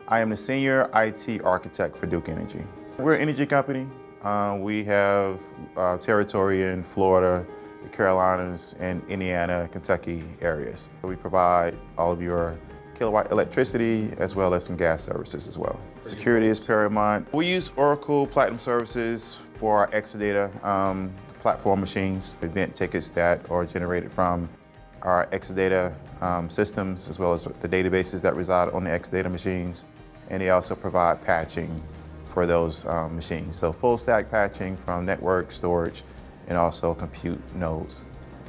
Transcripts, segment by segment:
I am the Senior IT Architect for Duke Energy. We're an energy company. We have territory in Florida, the Carolinas, and Indiana, Kentucky areas. We provide all of your kilowatt electricity as well as some gas services as well. Security is paramount. We use Oracle Platinum Services for our Exadata platform machines, event tickets that are generated from our Exadata systems, as well as the databases that reside on the Exadata machines. And they also provide patching for those machines. So full stack patching from network, storage, and also compute nodes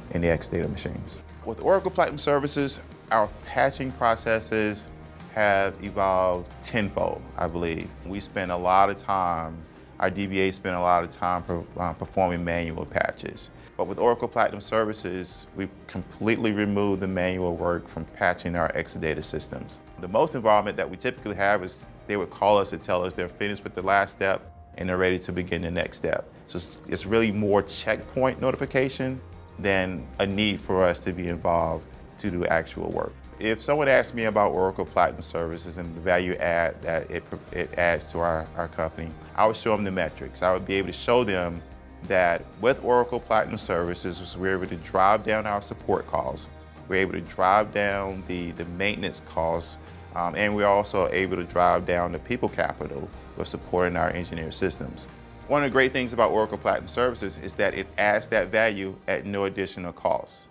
in the Exadata machines. With Oracle Platinum Services, our patching processes have evolved tenfold, I believe. We spend a lot of time, our DBA spend a lot of time performing manual patches. But with Oracle Platinum Services, we've completely removed the manual work from patching our Exadata systems. The most involvement that we typically have is they would call us to tell us they're finished with the last step and they're ready to begin the next step. So it's really more checkpoint notification than a need for us to be involved to do actual work. If someone asked me about Oracle Platinum Services and the value add that it adds to our company, I would show them the metrics. I would be able to show them that with Oracle Platinum Services, we're able to drive down our support costs. We're able to drive down the maintenance costs, and we're also able to drive down the people capital with supporting our engineered systems. One of the great things about Oracle Platinum Services is that it adds that value at no additional cost.